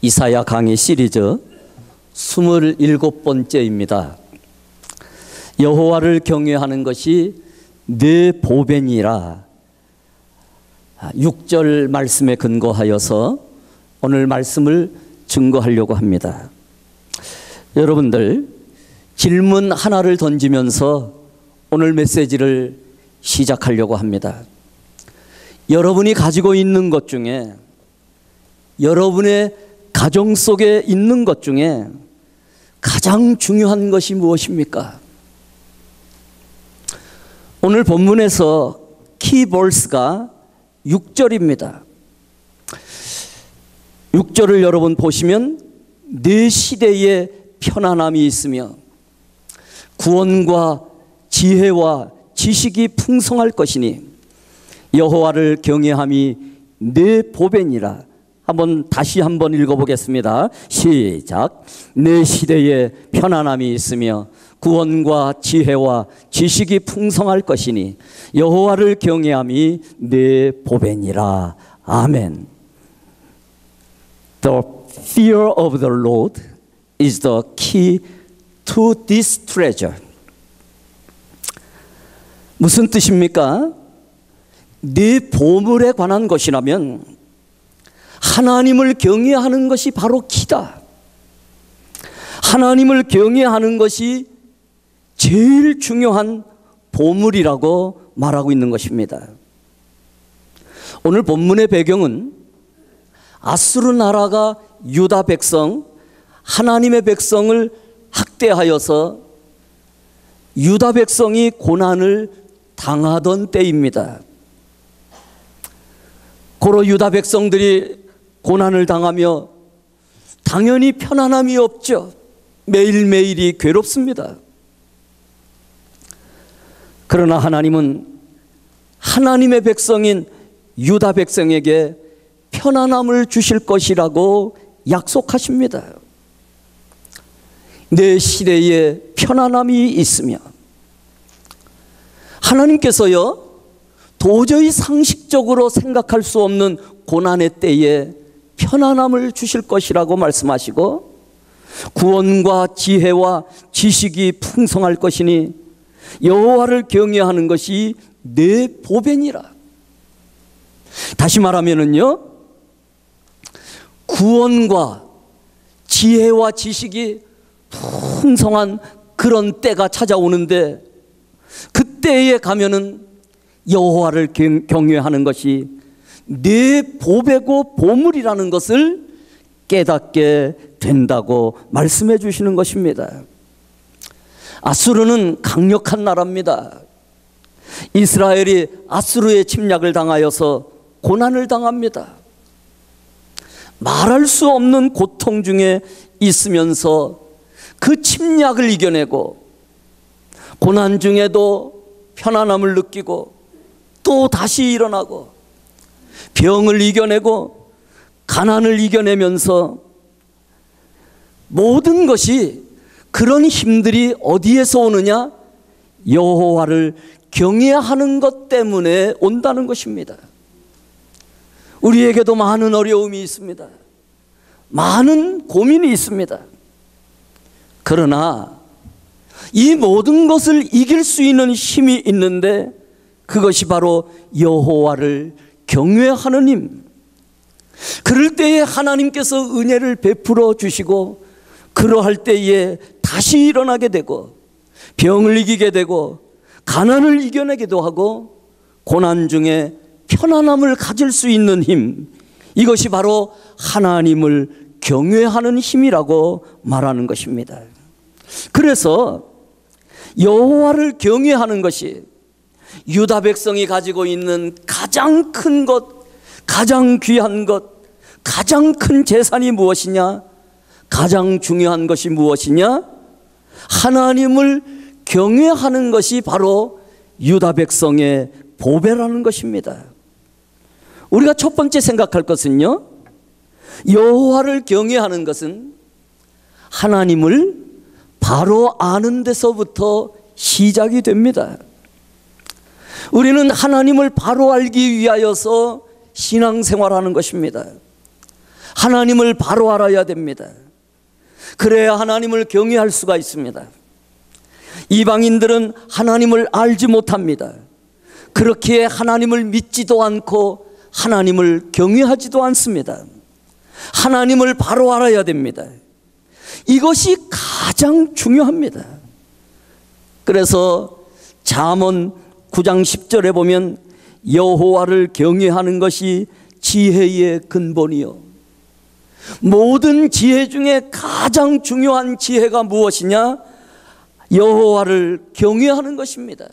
이사야 강의 시리즈 27번째입니다. 여호와를 경외하는 것이 내 보배니라. 6절 말씀에 근거하여서 오늘 말씀을 증거하려고 합니다. 여러분들, 질문 하나를 던지면서 오늘 메시지를 시작하려고 합니다. 여러분이 가지고 있는 것 중에, 여러분의 가정 속에 있는 것 중에 가장 중요한 것이 무엇입니까? 오늘 본문에서 키버스가 6절입니다. 6절을 여러분 보시면 내 시대에 편안함이 있으며 구원과 지혜와 지식이 풍성할 것이니 여호와를 경외함이 내 보배니라. 다시 한번 읽어보겠습니다. 시작. 내 시대에 편안함이 있으며 구원과 지혜와 지식이 풍성할 것이니 여호와를 경외함이 내 보배니라. 아멘. The fear of the Lord is the key to this treasure. 무슨 뜻입니까? 네 보물에 관한 것이라면 하나님을 경외하는 것이 바로 키다. 하나님을 경외하는 것이 제일 중요한 보물이라고 말하고 있는 것입니다. 오늘 본문의 배경은 아수르 나라가 유다 백성, 하나님의 백성을 학대하여서 유다 백성이 고난을 당하던 때입니다. 고로 유다 백성들이 고난을 당하며 당연히 편안함이 없죠. 매일매일이 괴롭습니다. 그러나 하나님은 하나님의 백성인 유다 백성에게 편안함을 주실 것이라고 약속하십니다. 내 시대에 편안함이 있으며 하나님께서요, 도저히 상식적으로 생각할 수 없는 고난의 때에 편안함을 주실 것이라고 말씀하시고 구원과 지혜와 지식이 풍성할 것이니 여호와를 경외하는 것이 내 보배니라. 다시 말하면은요, 구원과 지혜와 지식이 풍성한 그런 때가 찾아오는데 그때에 가면은 여호와를 경외하는 것이 내 보배고 보물이라는 것을 깨닫게 된다고 말씀해 주시는 것입니다. 아수르는 강력한 나라입니다. 이스라엘이 아수르의 침략을 당하여서 고난을 당합니다. 말할 수 없는 고통 중에 있으면서 그 침략을 이겨내고 고난 중에도 편안함을 느끼고 또 다시 일어나고 병을 이겨내고 가난을 이겨내면서 모든 것이, 그런 힘들이 어디에서 오느냐? 여호와를 경외하는 것 때문에 온다는 것입니다. 우리에게도 많은 어려움이 있습니다. 많은 고민이 있습니다. 그러나 이 모든 것을 이길 수 있는 힘이 있는데 그것이 바로 여호와를 경외하는 힘. 그럴 때에 하나님께서 은혜를 베풀어 주시고 그러할 때에 다시 일어나게 되고 병을 이기게 되고 가난을 이겨내기도 하고 고난 중에 편안함을 가질 수 있는 힘, 이것이 바로 하나님을 경외하는 힘이라고 말하는 것입니다. 그래서 여호와를 경외하는 것이 유다 백성이 가지고 있는 가장 큰 것, 가장 귀한 것, 가장 큰 재산이 무엇이냐? 가장 중요한 것이 무엇이냐? 하나님을 경외하는 것이 바로 유다 백성의 보배라는 것입니다. 우리가 첫 번째 생각할 것은요, 여호와를 경외하는 것은 하나님을 바로 아는 데서부터 시작이 됩니다. 우리는 하나님을 바로 알기 위하여서 신앙생활하는 것입니다. 하나님을 바로 알아야 됩니다. 그래야 하나님을 경외할 수가 있습니다. 이방인들은 하나님을 알지 못합니다. 그렇기에 하나님을 믿지도 않고 하나님을 경외하지도 않습니다. 하나님을 바로 알아야 됩니다. 이것이 가장 중요합니다. 그래서 잠언 9장 10절에 보면 여호와를 경외하는 것이 지혜의 근본이요. 모든 지혜 중에 가장 중요한 지혜가 무엇이냐? 여호와를 경외하는 것입니다.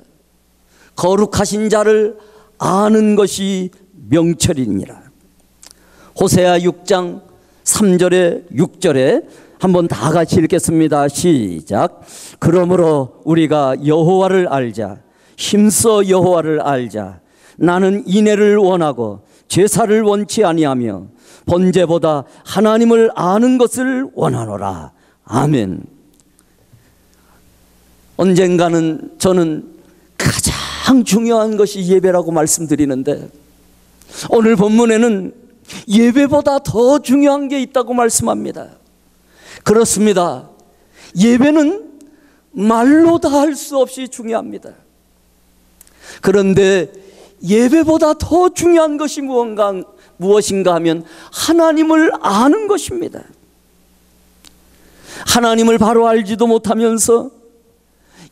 거룩하신 자를 아는 것이 명철이니라. 호세아 6장 3절에 6절에 한번 다 같이 읽겠습니다. 시작. 그러므로 우리가 여호와를 알자. 힘써 여호와를 알자. 나는 인애를 원하고 제사를 원치 아니하며 번제보다 하나님을 아는 것을 원하노라. 아멘. 언젠가는 저는 가장 중요한 것이 예배라고 말씀드리는데, 오늘 본문에는 예배보다 더 중요한 게 있다고 말씀합니다. 그렇습니다. 예배는 말로 다 할 수 없이 중요합니다. 그런데 예배보다 더 중요한 것이 무엇인가 하면 하나님을 아는 것입니다. 하나님을 바로 알지도 못하면서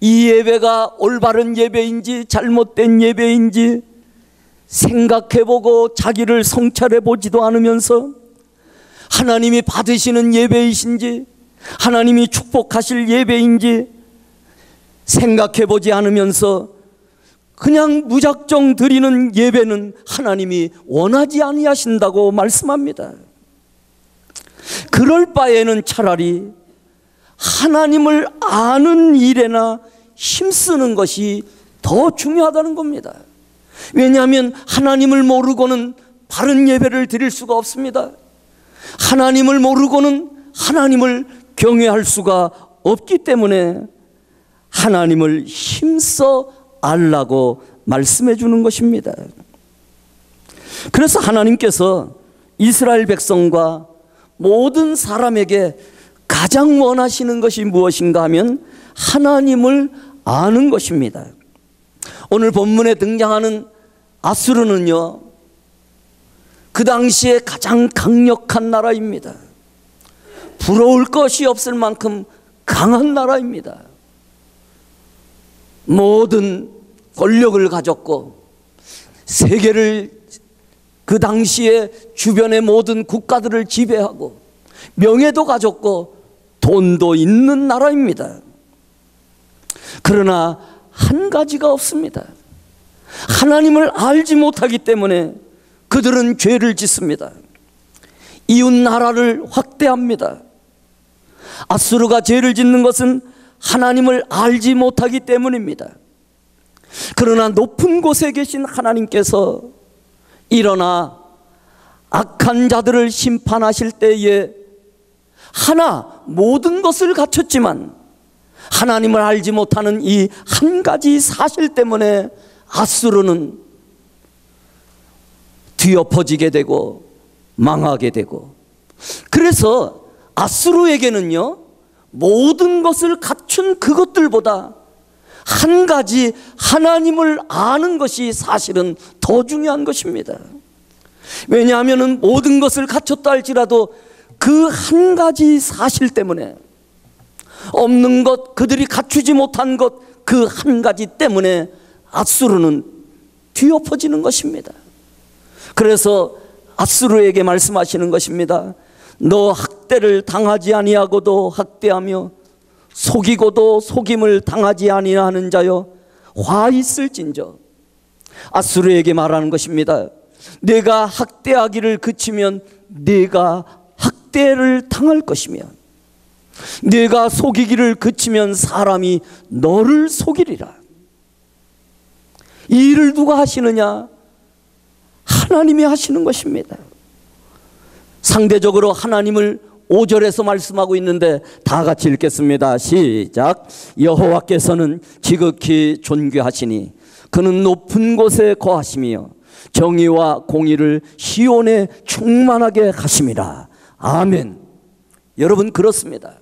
이 예배가 올바른 예배인지 잘못된 예배인지 생각해보고 자기를 성찰해보지도 않으면서 하나님이 받으시는 예배이신지 하나님이 축복하실 예배인지 생각해보지 않으면서 그냥 무작정 드리는 예배는 하나님이 원하지 아니하신다고 말씀합니다. 그럴 바에는 차라리 하나님을 아는 일에나 힘쓰는 것이 더 중요하다는 겁니다. 왜냐하면 하나님을 모르고는 바른 예배를 드릴 수가 없습니다. 하나님을 모르고는 하나님을 경외할 수가 없기 때문에 하나님을 힘써 알라고 말씀해 주는 것입니다. 그래서 하나님께서 이스라엘 백성과 모든 사람에게 가장 원하시는 것이 무엇인가 하면 하나님을 아는 것입니다. 오늘 본문에 등장하는 아수르는요, 그 당시에 가장 강력한 나라입니다. 부러울 것이 없을 만큼 강한 나라입니다. 모든 권력을 가졌고 세계를, 그 당시에 주변의 모든 국가들을 지배하고 명예도 가졌고 돈도 있는 나라입니다. 그러나 한 가지가 없습니다. 하나님을 알지 못하기 때문에 그들은 죄를 짓습니다. 이웃 나라를 확대합니다. 아수르가 죄를 짓는 것은 하나님을 알지 못하기 때문입니다. 그러나 높은 곳에 계신 하나님께서 일어나 악한 자들을 심판하실 때에 모든 것을 갖췄지만 하나님을 알지 못하는 이 한 가지 사실 때문에 아수르는 뒤엎어지게 되고 망하게 되고, 그래서 아수르에게는요, 모든 것을 갖춘 그것들보다 한 가지 하나님을 아는 것이 사실은 더 중요한 것입니다. 왜냐하면 모든 것을 갖췄다 할지라도 그 한 가지 사실 때문에, 없는 것, 그들이 갖추지 못한 것, 그 한 가지 때문에 아수르는 뒤엎어지는 것입니다. 그래서 아수르에게 말씀하시는 것입니다. 너 학대를 당하지 아니하고도 학대하며 속이고도 속임을 당하지 아니하는 자여 화 있을진저. 아수르에게 말하는 것입니다. 내가 학대하기를 그치면 내가 학대를 당할 것이며, 내가 속이기를 그치면 사람이 너를 속이리라. 이 일을 누가 하시느냐? 하나님이 하시는 것입니다. 상대적으로 하나님을 5절에서 말씀하고 있는데 다 같이 읽겠습니다. 시작. 여호와께서는 지극히 존귀하시니 그는 높은 곳에 거하시며 정의와 공의를 시온에 충만하게 하심이라. 아멘. 여러분, 그렇습니다.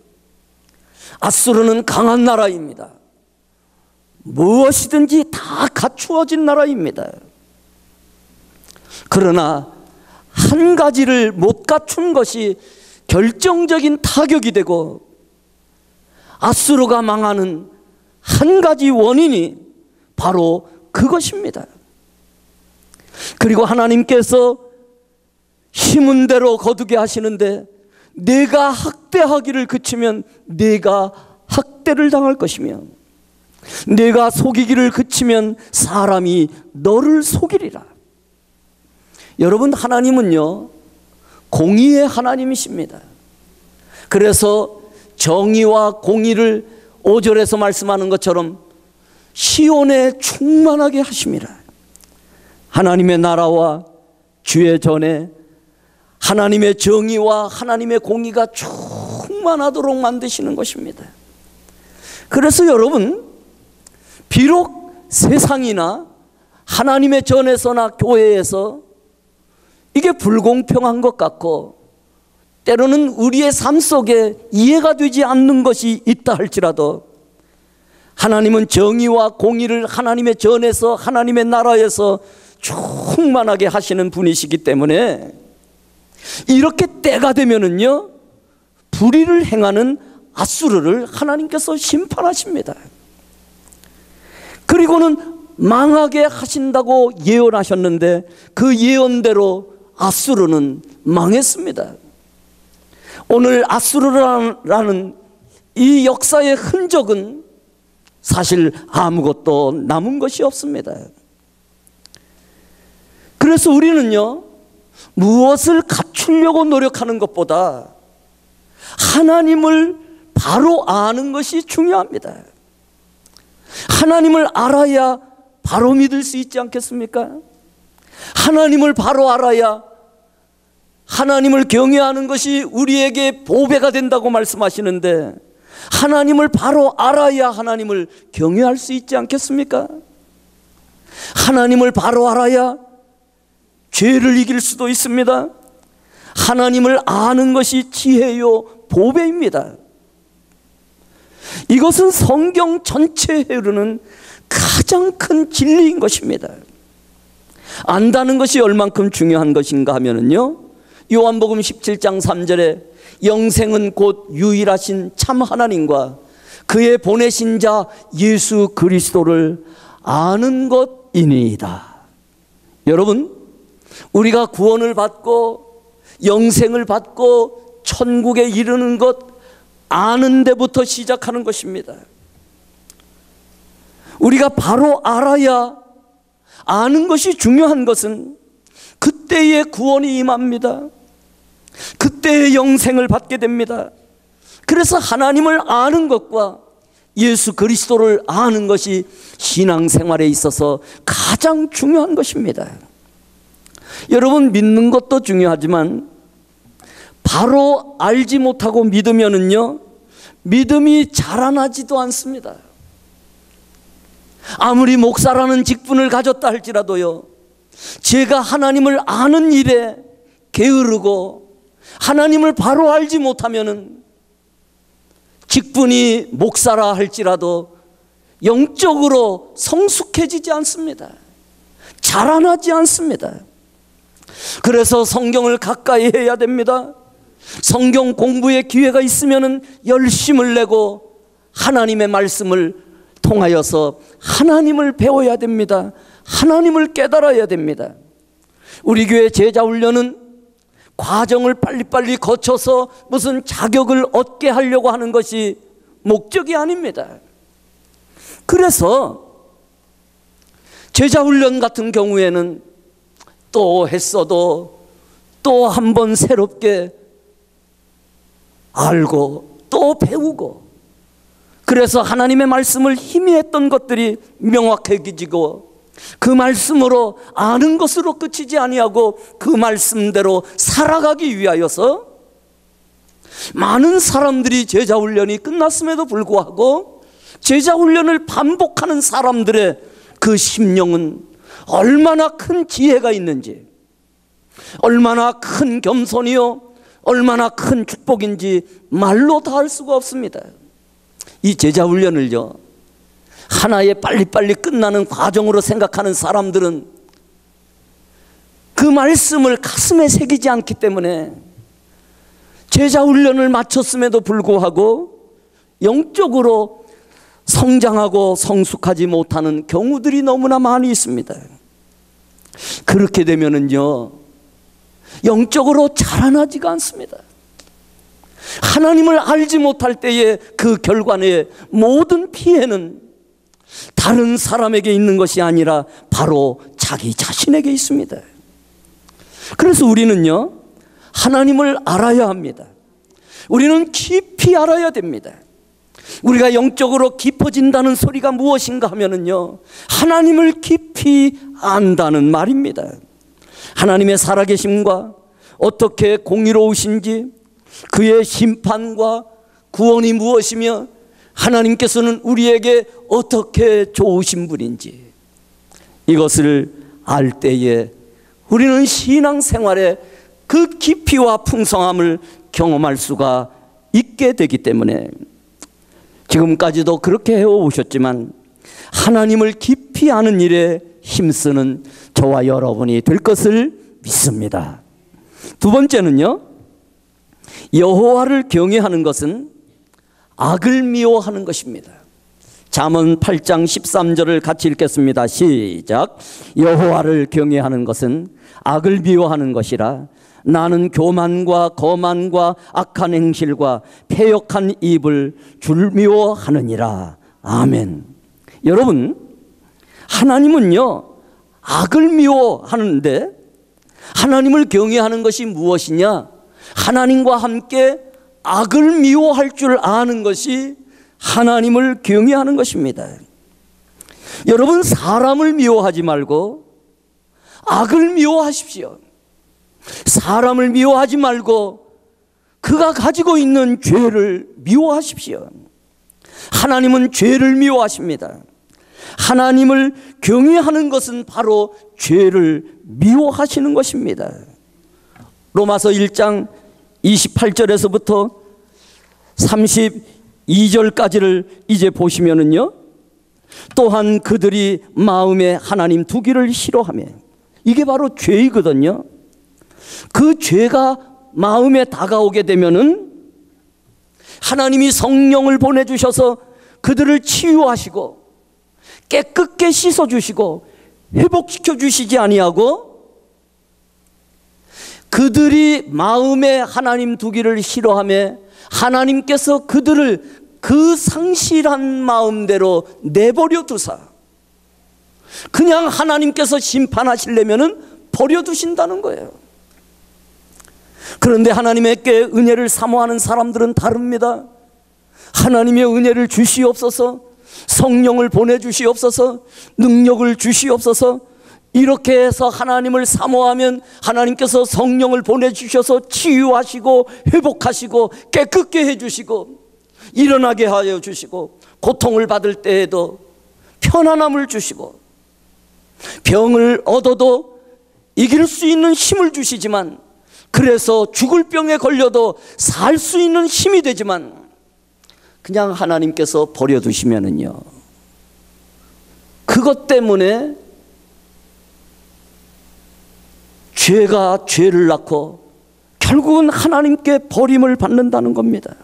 아수르는 강한 나라입니다. 무엇이든지 다 갖추어진 나라입니다. 그러나 한 가지를 못 갖춘 것이 결정적인 타격이 되고, 아수르가 망하는 한 가지 원인이 바로 그것입니다. 그리고 하나님께서 힘은 대로 거두게 하시는데, 내가 학대하기를 그치면 내가 학대를 당할 것이며, 내가 속이기를 그치면 사람이 너를 속이리라. 여러분, 하나님은요, 공의의 하나님이십니다. 그래서 정의와 공의를 5절에서 말씀하는 것처럼 시온에 충만하게 하십니다. 하나님의 나라와 주의 전에 하나님의 정의와 하나님의 공의가 충만하도록 만드시는 것입니다. 그래서 여러분, 비록 세상이나 하나님의 전에서나 교회에서 이게 불공평한 것 같고, 때로는 우리의 삶 속에 이해가 되지 않는 것이 있다 할지라도, 하나님은 정의와 공의를 하나님의 전에서 하나님의 나라에서 충만하게 하시는 분이시기 때문에, 이렇게 때가 되면은요, 불의를 행하는 아수르를 하나님께서 심판하십니다. 그리고는 망하게 하신다고 예언하셨는데, 그 예언대로 아수르는 망했습니다. 오늘 아수르라는 이 역사의 흔적은 사실 아무것도 남은 것이 없습니다. 그래서 우리는요, 무엇을 갖추려고 노력하는 것보다 하나님을 바로 아는 것이 중요합니다. 하나님을 알아야 바로 믿을 수 있지 않겠습니까? 하나님을 바로 알아야 하나님을 경외하는 것이 우리에게 보배가 된다고 말씀하시는데, 하나님을 바로 알아야 하나님을 경외할 수 있지 않겠습니까? 하나님을 바로 알아야 죄를 이길 수도 있습니다. 하나님을 아는 것이 지혜요 보배입니다. 이것은 성경 전체에 흐르는 가장 큰 진리인 것입니다. 안다는 것이 얼만큼 중요한 것인가 하면은요, 요한복음 17장 3절에 영생은 곧 유일하신 참 하나님과 그의 보내신 자 예수 그리스도를 아는 것이니이다. 여러분, 우리가 구원을 받고 영생을 받고 천국에 이르는 것 아는 데부터 시작하는 것입니다. 우리가 바로 알아야, 아는 것이 중요한 것은 그때의 구원이 임합니다. 그때의 영생을 받게 됩니다. 그래서 하나님을 아는 것과 예수 그리스도를 아는 것이 신앙생활에 있어서 가장 중요한 것입니다. 여러분, 믿는 것도 중요하지만 바로 알지 못하고 믿으면은요, 믿음이 자라나지도 않습니다. 아무리 목사라는 직분을 가졌다 할지라도요, 제가 하나님을 아는 일에 게으르고 하나님을 바로 알지 못하면은 직분이 목사라 할지라도 영적으로 성숙해지지 않습니다. 자라나지 않습니다. 그래서 성경을 가까이 해야 됩니다. 성경 공부의 기회가 있으면은 열심을 내고 하나님의 말씀을 통하여서 하나님을 배워야 됩니다. 하나님을 깨달아야 됩니다. 우리 교회 제자 훈련은 과정을 빨리빨리 거쳐서 무슨 자격을 얻게 하려고 하는 것이 목적이 아닙니다. 그래서 제자 훈련 같은 경우에는 또 했어도 또 한 번 새롭게 알고 또 배우고, 그래서 하나님의 말씀을 희미했던 것들이 명확해지고, 그 말씀으로 아는 것으로 끝이지 아니하고 그 말씀대로 살아가기 위하여서 많은 사람들이 제자훈련이 끝났음에도 불구하고 제자훈련을 반복하는 사람들의 그 심령은 얼마나 큰 지혜가 있는지, 얼마나 큰 겸손이요 얼마나 큰 축복인지 말로 다 할 수가 없습니다. 이 제자 훈련을요, 하나의 빨리빨리 끝나는 과정으로 생각하는 사람들은 그 말씀을 가슴에 새기지 않기 때문에 제자 훈련을 마쳤음에도 불구하고 영적으로 성장하고 성숙하지 못하는 경우들이 너무나 많이 있습니다. 그렇게 되면은요, 영적으로 자라나지가 않습니다. 하나님을 알지 못할 때의 그 결과의 모든 피해는 다른 사람에게 있는 것이 아니라 바로 자기 자신에게 있습니다. 그래서 우리는요, 하나님을 알아야 합니다. 우리는 깊이 알아야 됩니다. 우리가 영적으로 깊어진다는 소리가 무엇인가 하면은요, 하나님을 깊이 안다는 말입니다. 하나님의 살아계심과 어떻게 공의로우신지, 그의 심판과 구원이 무엇이며 하나님께서는 우리에게 어떻게 좋으신 분인지, 이것을 알 때에 우리는 신앙생활에 그 깊이와 풍성함을 경험할 수가 있게 되기 때문에 지금까지도 그렇게 해오셨지만 하나님을 깊이 아는 일에 힘쓰는 저와 여러분이 될 것을 믿습니다. 두 번째는요, 여호와를 경외하는 것은 악을 미워하는 것입니다. 잠언 8장 13절을 같이 읽겠습니다. 시작. 여호와를 경외하는 것은 악을 미워하는 것이라. 나는 교만과 거만과 악한 행실과 패역한 입을 줄미워하느니라. 아멘. 여러분, 하나님은요, 악을 미워하는데 하나님을 경외하는 것이 무엇이냐? 하나님과 함께 악을 미워할 줄 아는 것이 하나님을 경외하는 것입니다. 여러분, 사람을 미워하지 말고 악을 미워하십시오. 사람을 미워하지 말고 그가 가지고 있는 죄를 미워하십시오. 하나님은 죄를 미워하십니다. 하나님을 경외하는 것은 바로 죄를 미워하시는 것입니다. 로마서 1장 28절에서부터 32절까지를 이제 보시면은요, 또한 그들이 마음에 하나님 두기를 싫어하며, 이게 바로 죄이거든요. 그 죄가 마음에 다가오게 되면은 하나님이 성령을 보내주셔서 그들을 치유하시고 깨끗게 씻어주시고 회복시켜 주시지 아니하고, 그들이 마음에 하나님 두기를 싫어하며 하나님께서 그들을 그 상실한 마음대로 내버려 두사 그냥 하나님께서 심판하시려면은 버려두신다는 거예요. 그런데 하나님께 은혜를 사모하는 사람들은 다릅니다. 하나님의 은혜를 주시옵소서, 성령을 보내주시옵소서, 능력을 주시옵소서. 이렇게 해서 하나님을 사모하면 하나님께서 성령을 보내주셔서 치유하시고 회복하시고 깨끗게 해주시고 일어나게 하여 주시고, 고통을 받을 때에도 편안함을 주시고, 병을 얻어도 이길 수 있는 힘을 주시지만, 그래서 죽을 병에 걸려도 살 수 있는 힘이 되지만, 그냥 하나님께서 버려두시면은요, 그것 때문에 죄가 죄를 낳고 결국은 하나님께 버림을 받는다는 겁니다.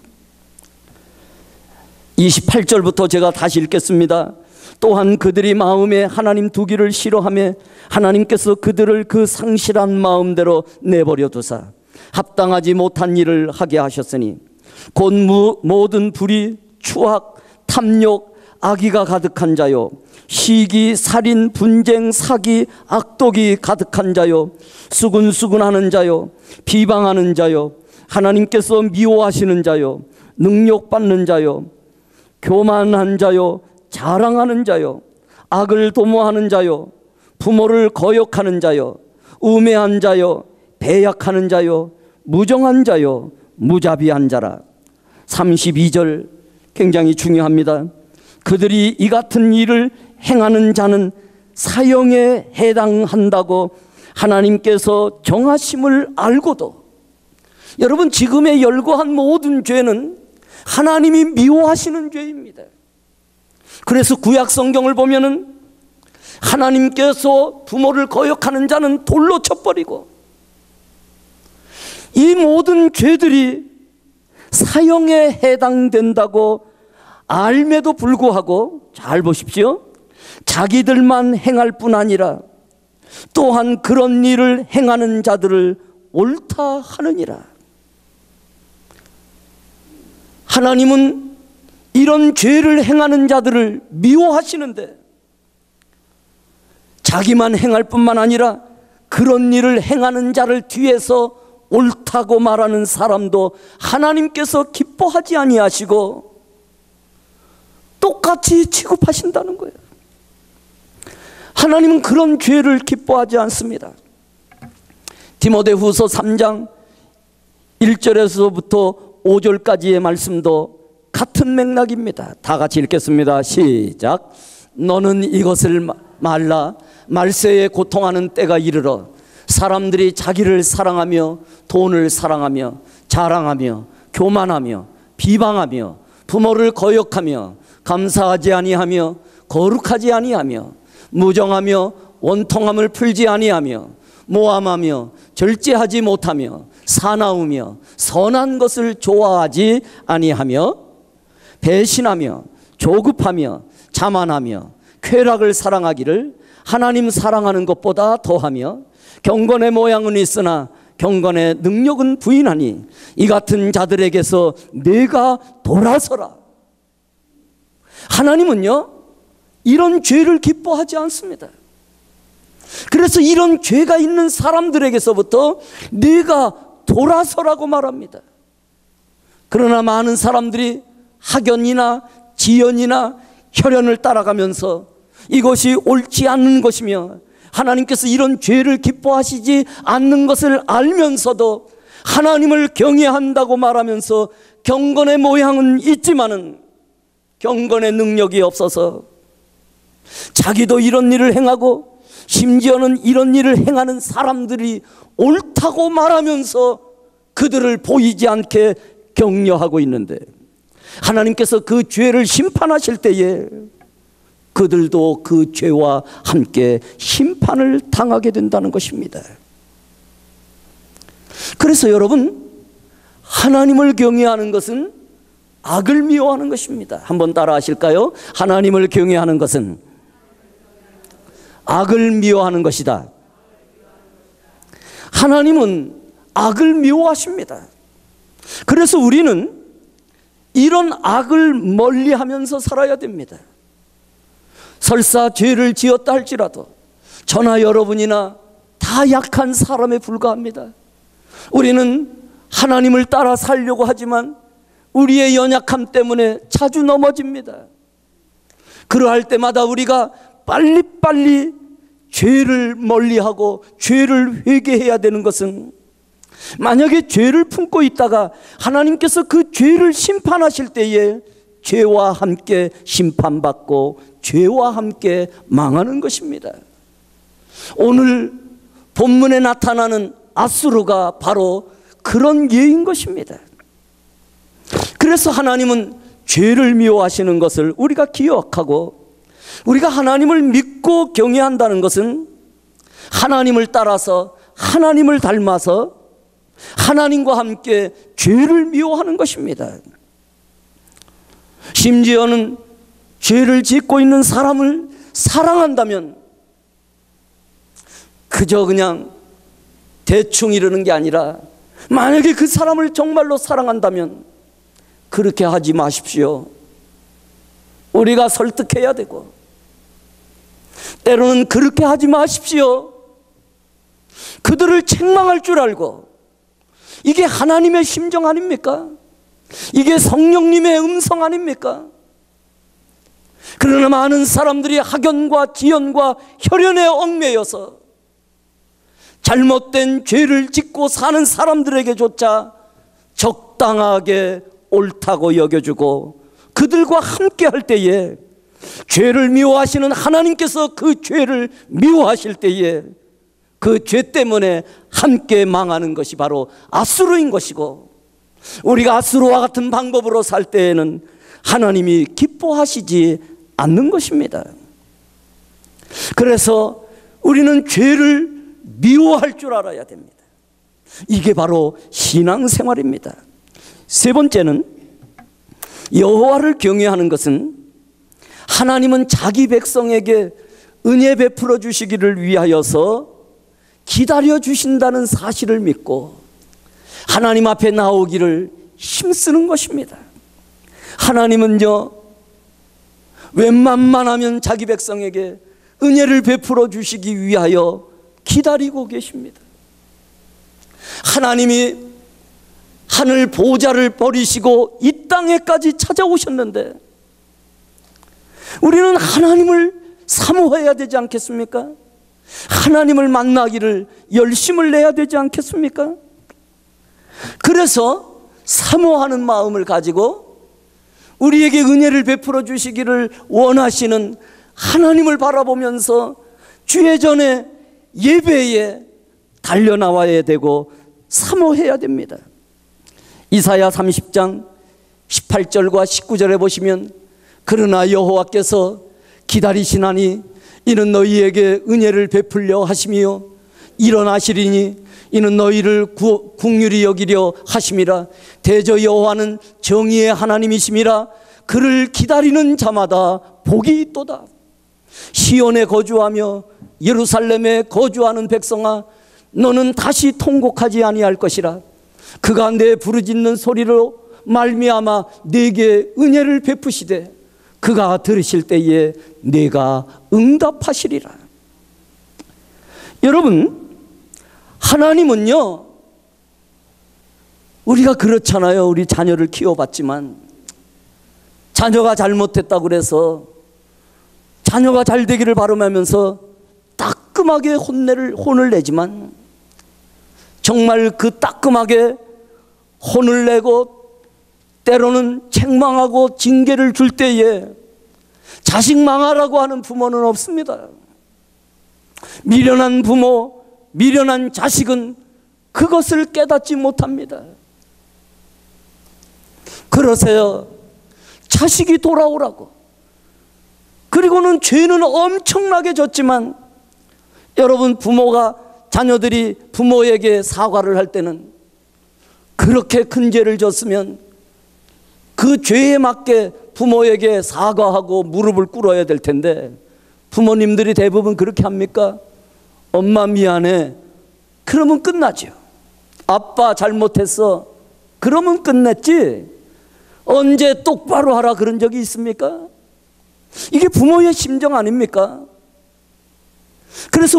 28절부터 제가 다시 읽겠습니다. 또한 그들이 마음에 하나님 두기를 싫어하며 하나님께서 그들을 그 상실한 마음대로 내버려 두사 합당하지 못한 일을 하게 하셨으니 곧 모든 불의, 추악, 탐욕, 악의가 가득한 자요, 시기, 살인, 분쟁, 사기, 악독이 가득한 자요, 수군수군하는 자요, 비방하는 자요, 하나님께서 미워하시는 자요, 능욕받는 자요, 교만한 자요, 자랑하는 자요, 악을 도모하는 자요, 부모를 거역하는 자요, 우매한 자요, 배약하는 자요, 무정한 자요, 무자비한 자라. 32절 굉장히 중요합니다. 그들이 이 같은 일을 행하는 자는 사형에 해당한다고 하나님께서 정하심을 알고도 여러분, 지금의 열거한 모든 죄는 하나님이 미워하시는 죄입니다. 그래서 구약 성경을 보면은 하나님께서 부모를 거역하는 자는 돌로 쳐버리고, 이 모든 죄들이 사형에 해당된다고 알매도 불구하고, 잘 보십시오, 자기들만 행할 뿐 아니라 또한 그런 일을 행하는 자들을 옳다 하느니라. 하나님은 이런 죄를 행하는 자들을 미워하시는데, 자기만 행할 뿐만 아니라 그런 일을 행하는 자를 뒤에서 옳다고 말하는 사람도 하나님께서 기뻐하지 아니하시고 똑같이 취급하신다는 거예요. 하나님은 그런 죄를 기뻐하지 않습니다. 디모데후서 3장 1절에서부터 5절까지의 말씀도 같은 맥락입니다. 다 같이 읽겠습니다. 시작. 너는 이것을 말라. 말세에 고통하는 때가 이르러 사람들이 자기를 사랑하며 돈을 사랑하며 자랑하며 교만하며 비방하며 부모를 거역하며 감사하지 아니하며 거룩하지 아니하며 무정하며 원통함을 풀지 아니하며 모함하며 절제하지 못하며 사나우며 선한 것을 좋아하지 아니하며 배신하며 조급하며 자만하며 쾌락을 사랑하기를 하나님 사랑하는 것보다 더하며 경건의 모양은 있으나 경건의 능력은 부인하니 이 같은 자들에게서 내가 돌아서라. 하나님은요, 이런 죄를 기뻐하지 않습니다. 그래서 이런 죄가 있는 사람들에게서부터 네가 돌아서라고 말합니다. 그러나 많은 사람들이 학연이나 지연이나 혈연을 따라가면서 이것이 옳지 않는 것이며 하나님께서 이런 죄를 기뻐하시지 않는 것을 알면서도 하나님을 경외한다고 말하면서 경건의 모양은 있지만은 경건의 능력이 없어서 자기도 이런 일을 행하고 심지어는 이런 일을 행하는 사람들이 옳다고 말하면서 그들을 보이지 않게 격려하고 있는데, 하나님께서 그 죄를 심판하실 때에 그들도 그 죄와 함께 심판을 당하게 된다는 것입니다. 그래서 여러분, 하나님을 경외하는 것은 악을 미워하는 것입니다. 한번 따라 하실까요? 하나님을 경외하는 것은 악을 미워하는 것이다. 하나님은 악을 미워하십니다. 그래서 우리는 이런 악을 멀리하면서 살아야 됩니다. 설사 죄를 지었다 할지라도 저나 여러분이나 다 약한 사람에 불과합니다. 우리는 하나님을 따라 살려고 하지만 우리의 연약함 때문에 자주 넘어집니다. 그러할 때마다 우리가 빨리빨리 죄를 멀리하고 죄를 회개해야 되는 것은, 만약에 죄를 품고 있다가 하나님께서 그 죄를 심판하실 때에 죄와 함께 심판받고 죄와 함께 망하는 것입니다. 오늘 본문에 나타나는 아수르가 바로 그런 예인 것입니다. 그래서 하나님은 죄를 미워하시는 것을 우리가 기억하고, 우리가 하나님을 믿고 경외한다는 것은 하나님을 따라서 하나님을 닮아서 하나님과 함께 죄를 미워하는 것입니다. 심지어는 죄를 짓고 있는 사람을 사랑한다면 그저 그냥 대충 이러는 게 아니라, 만약에 그 사람을 정말로 사랑한다면 그렇게 하지 마십시오. 우리가 설득해야 되고, 때로는 그렇게 하지 마십시오. 그들을 책망할 줄 알고, 이게 하나님의 심정 아닙니까? 이게 성령님의 음성 아닙니까? 그러나 많은 사람들이 학연과 지연과 혈연에 얽매여서 잘못된 죄를 짓고 사는 사람들에게조차 적당하게 옳다고 여겨주고, 그들과 함께 할 때에 죄를 미워하시는 하나님께서 그 죄를 미워하실 때에 그 죄 때문에 함께 망하는 것이 바로 앗수르인 것이고, 우리가 앗수르와 같은 방법으로 살 때에는 하나님이 기뻐하시지 않는 것입니다. 그래서 우리는 죄를 미워할 줄 알아야 됩니다. 이게 바로 신앙생활입니다. 세 번째는, 여호와를 경외하는 것은 하나님은 자기 백성에게 은혜 베풀어 주시기를 위하여서 기다려 주신다는 사실을 믿고 하나님 앞에 나오기를 힘쓰는 것입니다. 하나님은요, 웬만만 하면 자기 백성에게 은혜를 베풀어 주시기 위하여 기다리고 계십니다. 하나님이 하늘 보좌를 버리시고 이 땅에까지 찾아오셨는데 우리는 하나님을 사모해야 되지 않겠습니까? 하나님을 만나기를 열심을 내야 되지 않겠습니까? 그래서 사모하는 마음을 가지고 우리에게 은혜를 베풀어 주시기를 원하시는 하나님을 바라보면서 주의 전에 예배에 달려나와야 되고 사모해야 됩니다. 이사야 30장 18절과 19절에 보시면, 그러나 여호와께서 기다리시나니 이는 너희에게 은혜를 베풀려 하심이요 일어나시리니 이는 너희를 긍휼히 여기려 하심이라. 대저 여호와는 정의의 하나님이심이라. 그를 기다리는 자마다 복이 있도다. 시온에 거주하며 예루살렘에 거주하는 백성아, 너는 다시 통곡하지 아니할 것이라. 그가 내 부르짖는 소리로 말미암아 네게 은혜를 베푸시되 그가 들으실 때에 내가 응답하시리라. 여러분, 하나님은요, 우리가 그렇잖아요. 우리 자녀를 키워봤지만 자녀가 잘못했다고 그래서 자녀가 잘 되기를 바라면서 따끔하게 혼을 내지만, 정말 그 따끔하게 혼을 내고 때로는 책망하고 징계를 줄 때에 자식 망하라고 하는 부모는 없습니다. 미련한 부모, 미련한 자식은 그것을 깨닫지 못합니다. 그러세요. 자식이 돌아오라고. 그리고는 죄는 엄청나게 졌지만, 여러분, 자녀들이 부모에게 사과를 할 때는 그렇게 큰 죄를 졌으면 그 죄에 맞게 부모에게 사과하고 무릎을 꿇어야 될 텐데, 부모님들이 대부분 그렇게 합니까? 엄마 미안해, 그러면 끝나죠. 아빠 잘못했어, 그러면 끝냈지. 언제 똑바로 하라 그런 적이 있습니까? 이게 부모의 심정 아닙니까? 그래서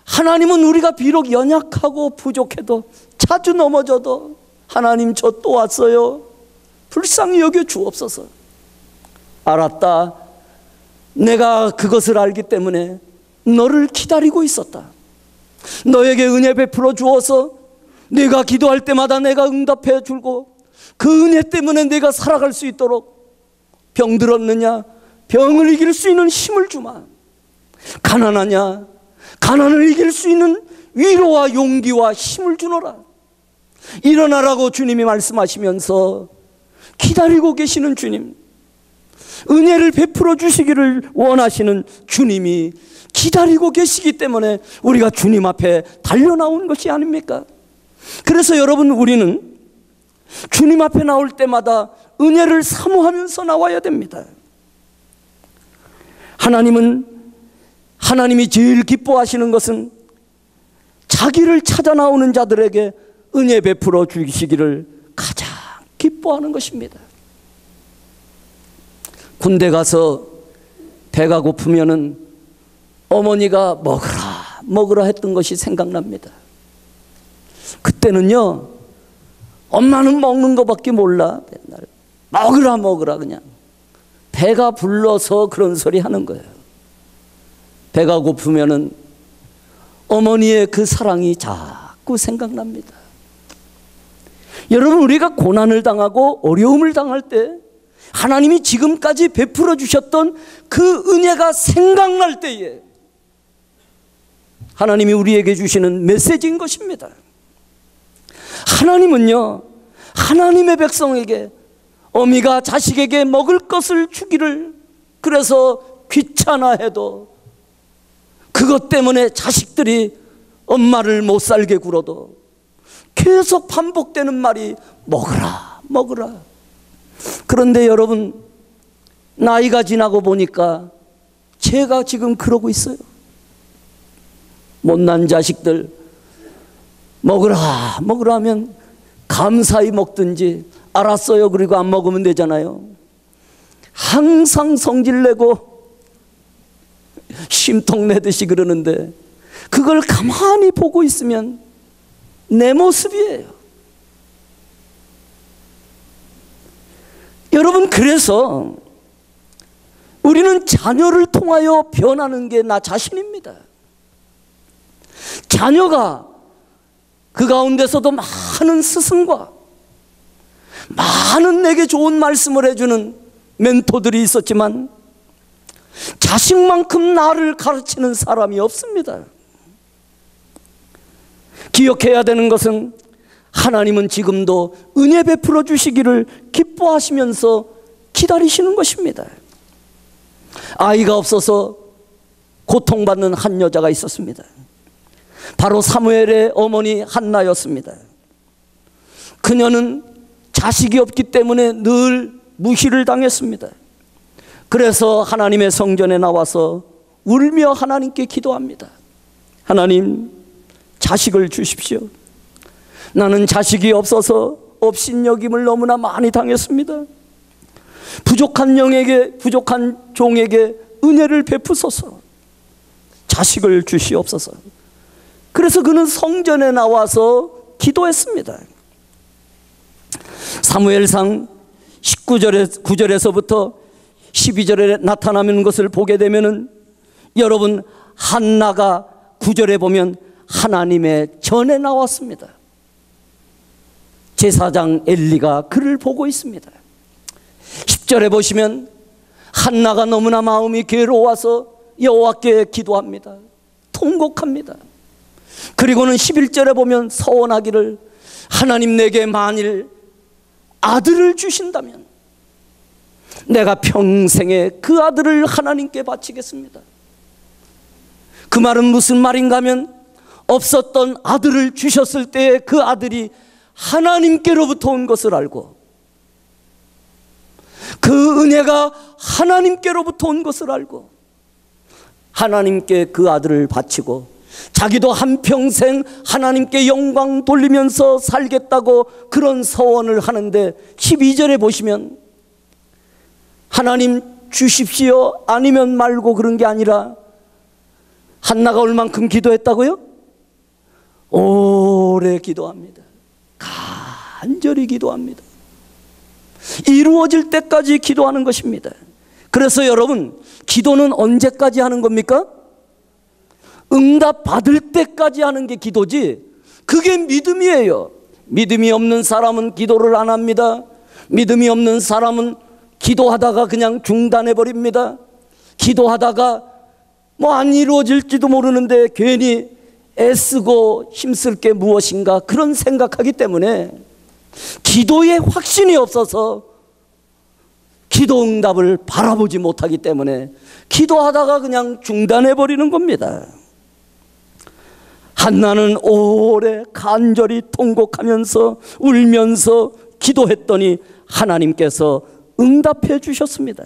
하나님은 우리가 비록 연약하고 부족해도, 자주 넘어져도 하나님 저 또 왔어요, 불쌍히 여겨 주옵소서. 알았다, 내가 그것을 알기 때문에 너를 기다리고 있었다. 너에게 은혜 베풀어 주어서 내가 기도할 때마다 내가 응답해 주고, 그 은혜 때문에 내가 살아갈 수 있도록, 병 들었느냐, 병을 이길 수 있는 힘을 주마. 가난하냐, 가난을 이길 수 있는 위로와 용기와 힘을 주노라. 일어나라고 주님이 말씀하시면서 기다리고 계시는 주님, 은혜를 베풀어 주시기를 원하시는 주님이 기다리고 계시기 때문에 우리가 주님 앞에 달려나온 것이 아닙니까? 그래서 여러분, 우리는 주님 앞에 나올 때마다 은혜를 사모하면서 나와야 됩니다. 하나님이 제일 기뻐하시는 것은 자기를 찾아 나오는 자들에게 은혜 베풀어 주시기를 가장 기뻐하는 것입니다. 군대 가서 배가 고프면은 어머니가 먹으라 했던 것이 생각납니다. 그때는요, 엄마는 먹는 것밖에 몰라. 맨날 먹으라 그냥. 배가 불러서 그런 소리 하는 거예요. 배가 고프면은 어머니의 그 사랑이 자꾸 생각납니다. 여러분, 우리가 고난을 당하고 어려움을 당할 때 하나님이 지금까지 베풀어 주셨던 그 은혜가 생각날 때에 하나님이 우리에게 주시는 메시지인 것입니다. 하나님은요, 하나님의 백성에게 어미가 자식에게 먹을 것을 주기를, 그래서 귀찮아해도, 그것 때문에 자식들이 엄마를 못 살게 굴어도 계속 반복되는 말이 먹으라 먹으라. 그런데 여러분, 나이가 지나고 보니까 제가 지금 그러고 있어요. 못난 자식들 먹으라 먹으라 하면 감사히 먹든지 알았어요 그리고 안 먹으면 되잖아요. 항상 성질내고 심통 내듯이 그러는데 그걸 가만히 보고 있으면 내 모습이에요. 여러분, 그래서 우리는 자녀를 통하여 변하는 게 나 자신입니다. 자녀가 그 가운데서도 많은 스승과 많은 내게 좋은 말씀을 해주는 멘토들이 있었지만 자식만큼 나를 가르치는 사람이 없습니다. 기억해야 되는 것은 하나님은 지금도 은혜 베풀어 주시기를 기뻐하시면서 기다리시는 것입니다. 아이가 없어서 고통받는 한 여자가 있었습니다. 바로 사무엘의 어머니 한나였습니다. 그녀는 자식이 없기 때문에 늘 무시를 당했습니다. 그래서 하나님의 성전에 나와서 울며 하나님께 기도합니다. 하나님, 자식을 주십시오. 나는 자식이 없어서 업신여김을 너무나 많이 당했습니다. 부족한 영에게, 부족한 종에게 은혜를 베푸소서. 자식을 주시옵소서. 그래서 그는 성전에 나와서 기도했습니다. 사무엘상 9절에서부터 12절에 나타나는 것을 보게 되면은, 여러분, 한나가 9절에 보면 하나님의 전에 나왔습니다. 제사장 엘리가 그를 보고 있습니다. 10절에 보시면 한나가 너무나 마음이 괴로워서 여호와께 기도합니다. 통곡합니다. 그리고는 11절에 보면 서원하기를, 하나님 내게 만일 아들을 주신다면 내가 평생에 그 아들을 하나님께 바치겠습니다. 그 말은 무슨 말인가 하면, 없었던 아들을 주셨을 때 그 아들이 하나님께로부터 온 것을 알고, 그 은혜가 하나님께로부터 온 것을 알고 하나님께 그 아들을 바치고 자기도 한평생 하나님께 영광 돌리면서 살겠다고 그런 서원을 하는데, 12절에 보시면 하나님 주십시오 아니면 말고 그런 게 아니라, 한나가 얼만큼 기도했다고요? 오래 기도합니다. 간절히 기도합니다. 이루어질 때까지 기도하는 것입니다. 그래서 여러분, 기도는 언제까지 하는 겁니까? 응답 받을 때까지 하는 게 기도지, 그게 믿음이에요. 믿음이 없는 사람은 기도를 안 합니다. 믿음이 없는 사람은 기도하다가 그냥 중단해 버립니다. 기도하다가 뭐 안 이루어질지도 모르는데 괜히 애쓰고 힘쓸 게 무엇인가 그런 생각하기 때문에 기도에 확신이 없어서 기도 응답을 바라보지 못하기 때문에 기도하다가 그냥 중단해 버리는 겁니다. 한나는 오래 간절히 통곡하면서 울면서 기도했더니 하나님께서 응답해 주셨습니다.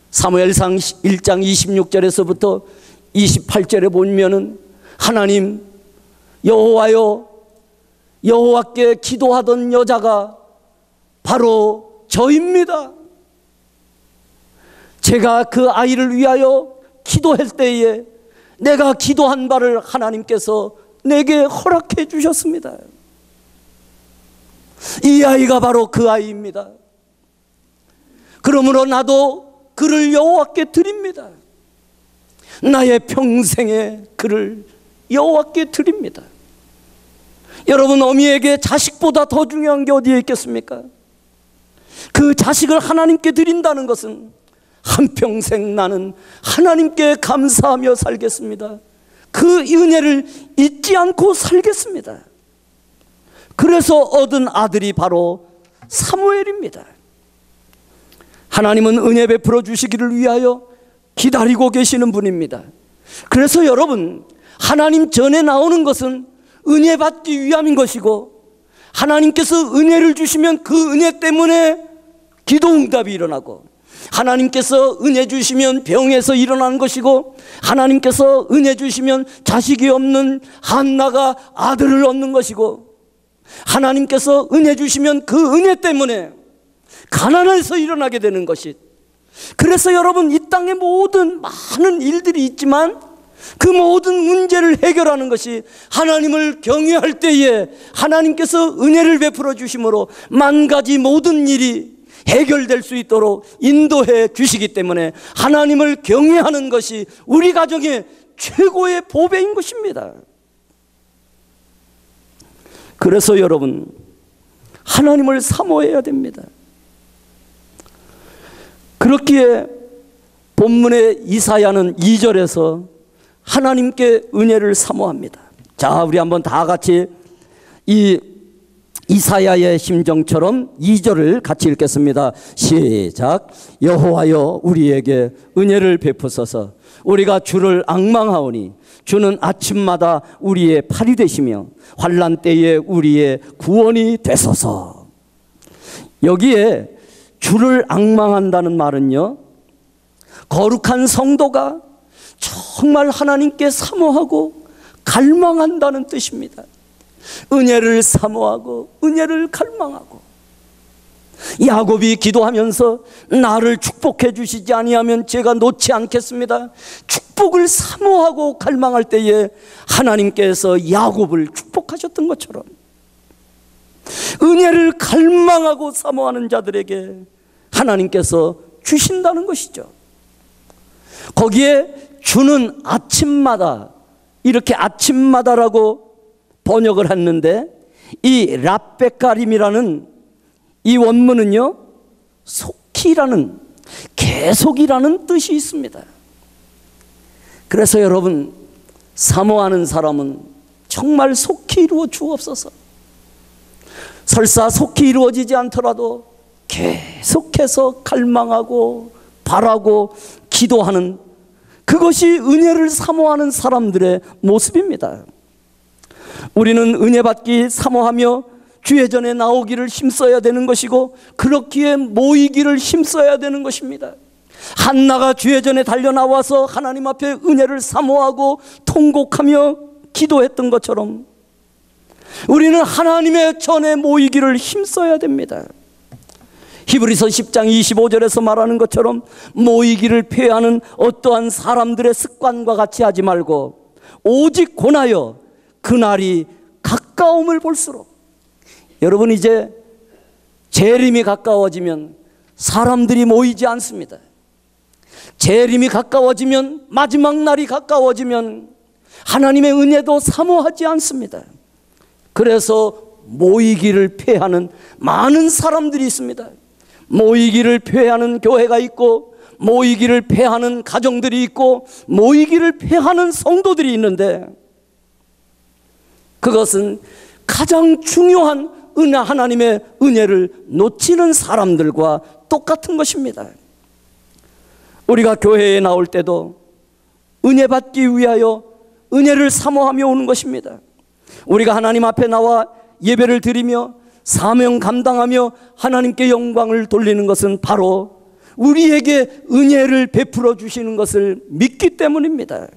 사무엘상 1장 26절에서부터 28절에 보면은, 하나님, 여호와여, 여호와께 기도하던 여자가 바로 저입니다. 제가 그 아이를 위하여 기도할 때에 내가 기도한 바를 하나님께서 내게 허락해 주셨습니다. 이 아이가 바로 그 아이입니다. 그러므로 나도 그를 여호와께 드립니다. 나의 평생의 그를 여호와께 드립니다. 여러분, 어미에게 자식보다 더 중요한 게 어디에 있겠습니까? 그 자식을 하나님께 드린다는 것은 한평생 나는 하나님께 감사하며 살겠습니다, 그 은혜를 잊지 않고 살겠습니다. 그래서 얻은 아들이 바로 사무엘입니다. 하나님은 은혜 베풀어 주시기를 위하여 기다리고 계시는 분입니다. 그래서 여러분, 하나님 전에 나오는 것은 은혜 받기 위함인 것이고, 하나님께서 은혜를 주시면 그 은혜 때문에 기도 응답이 일어나고, 하나님께서 은혜 주시면 병에서 일어나는 것이고, 하나님께서 은혜 주시면 자식이 없는 한나가 아들을 얻는 것이고, 하나님께서 은혜 주시면 그 은혜 때문에 가난해서 일어나게 되는 것이. 그래서 여러분, 이 땅에 모든 많은 일들이 있지만 그 모든 문제를 해결하는 것이 하나님을 경외할 때에 하나님께서 은혜를 베풀어 주심으로 만 가지 모든 일이 해결될 수 있도록 인도해 주시기 때문에 하나님을 경외하는 것이 우리 가정의 최고의 보배인 것입니다. 그래서 여러분, 하나님을 사모해야 됩니다. 그렇기에 본문의 이사야는 2절에서 하나님께 은혜를 사모합니다. 자, 우리 한번 다 같이 이 이사야의 심정처럼 2절을 같이 읽겠습니다. 시작. 여호와여, 우리에게 은혜를 베푸소서. 우리가 주를 앙망하오니 주는 아침마다 우리의 팔이 되시며 환난 때에 우리의 구원이 되소서. 여기에 주를 앙망한다는 말은요, 거룩한 성도가 정말 하나님께 사모하고 갈망한다는 뜻입니다. 은혜를 사모하고 은혜를 갈망하고. 야곱이 기도하면서 나를 축복해 주시지 아니하면 제가 놓지 않겠습니다. 축복을 사모하고 갈망할 때에 하나님께서 야곱을 축복하셨던 것처럼 은혜를 갈망하고 사모하는 자들에게 하나님께서 주신다는 것이죠. 거기에 주는 아침마다, 이렇게 아침마다라고 번역을 했는데, 이 라베카림이라는 이 원문은요, 속히라는, 계속이라는 뜻이 있습니다. 그래서 여러분, 사모하는 사람은 정말 속히 이루어 주옵소서. 설사 속히 이루어지지 않더라도 계속해서 갈망하고 바라고 기도하는, 그것이 은혜를 사모하는 사람들의 모습입니다. 우리는 은혜 받기 사모하며 주의 전에 나오기를 힘써야 되는 것이고, 그렇기에 모이기를 힘써야 되는 것입니다. 한나가 주의 전에 달려나와서 하나님 앞에 은혜를 사모하고 통곡하며 기도했던 것처럼 우리는 하나님의 전에 모이기를 힘써야 됩니다. 히브리서 10장 25절에서 말하는 것처럼 모이기를 폐하는 어떠한 사람들의 습관과 같이 하지 말고 오직 권하여 그날이 가까움을 볼수록. 여러분, 이제 재림이 가까워지면 사람들이 모이지 않습니다. 재림이 가까워지면, 마지막 날이 가까워지면 하나님의 은혜도 사모하지 않습니다. 그래서 모이기를 폐하는 많은 사람들이 있습니다. 모이기를 폐하는 교회가 있고, 모이기를 폐하는 가정들이 있고, 모이기를 폐하는 성도들이 있는데, 그것은 가장 중요한 하나님의 은혜를 놓치는 사람들과 똑같은 것입니다. 우리가 교회에 나올 때도 은혜 받기 위하여 은혜를 사모하며 오는 것입니다. 우리가 하나님 앞에 나와 예배를 드리며 사명 감당하며 하나님께 영광을 돌리는 것은 바로 우리에게 은혜를 베풀어 주시는 것을 믿기 때문입니다.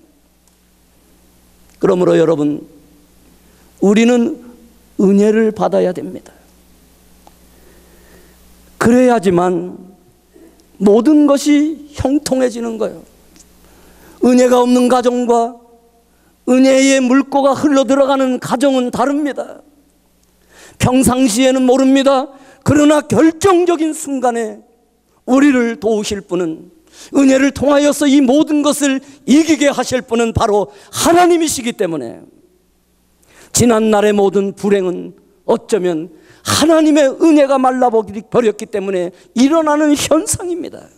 그러므로 여러분, 우리는 은혜를 받아야 됩니다. 그래야지만 모든 것이 형통해지는 거예요. 은혜가 없는 가정과 은혜의 물꼬가 흘러들어가는 가정은 다릅니다. 평상시에는 모릅니다. 그러나 결정적인 순간에 우리를 도우실 분은, 은혜를 통하여서 이 모든 것을 이기게 하실 분은 바로 하나님이시기 때문에 지난날의 모든 불행은 어쩌면 하나님의 은혜가 말라버렸기 때문에 일어나는 현상입니다.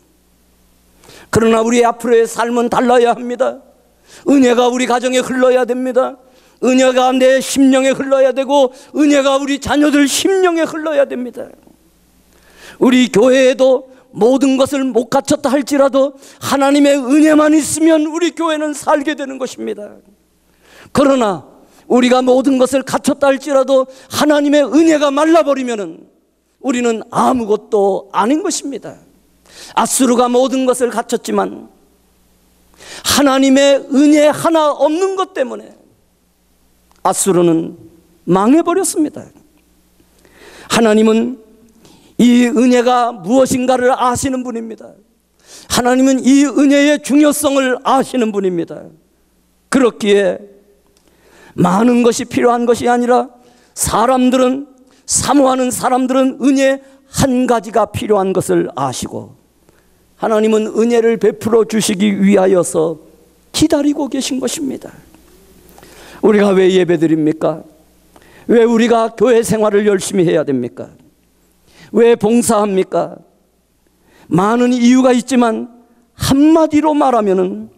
그러나 우리의 앞으로의 삶은 달라야 합니다. 은혜가 우리 가정에 흘러야 됩니다. 은혜가 내 심령에 흘러야 되고 은혜가 우리 자녀들 심령에 흘러야 됩니다. 우리 교회에도 모든 것을 못 갖췄다 할지라도 하나님의 은혜만 있으면 우리 교회는 살게 되는 것입니다. 그러나 우리가 모든 것을 갖췄다 할지라도 하나님의 은혜가 말라버리면 우리는 아무것도 아닌 것입니다. 앗수르가 모든 것을 갖췄지만 하나님의 은혜 하나 없는 것 때문에 앗수르는 망해버렸습니다. 하나님은 이 은혜가 무엇인가를 아시는 분입니다. 하나님은 이 은혜의 중요성을 아시는 분입니다. 그렇기에 많은 것이 필요한 것이 아니라 사모하는 사람들은 은혜 한 가지가 필요한 것을 아시고 하나님은 은혜를 베풀어 주시기 위하여서 기다리고 계신 것입니다. 우리가 왜 예배드립니까? 왜 우리가 교회 생활을 열심히 해야 됩니까? 왜 봉사합니까? 많은 이유가 있지만 한마디로 말하면은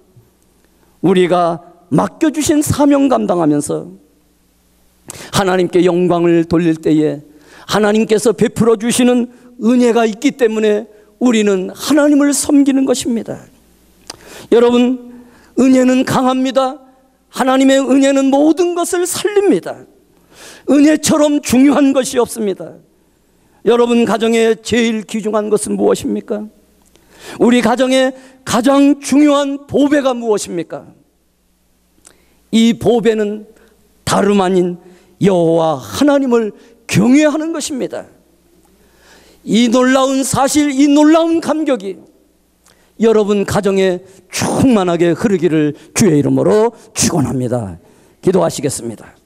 우리가 맡겨주신 사명 감당하면서 하나님께 영광을 돌릴 때에 하나님께서 베풀어 주시는 은혜가 있기 때문에 우리는 하나님을 섬기는 것입니다. 여러분, 은혜는 강합니다. 하나님의 은혜는 모든 것을 살립니다. 은혜처럼 중요한 것이 없습니다. 여러분 가정에 제일 귀중한 것은 무엇입니까? 우리 가정에 가장 중요한 보배가 무엇입니까? 이 보배는 다름 아닌 여호와 하나님을 경외하는 것입니다. 이 놀라운 사실, 이 놀라운 감격이 여러분 가정에 충만하게 흐르기를 주의 이름으로 축원합니다. 기도하시겠습니다.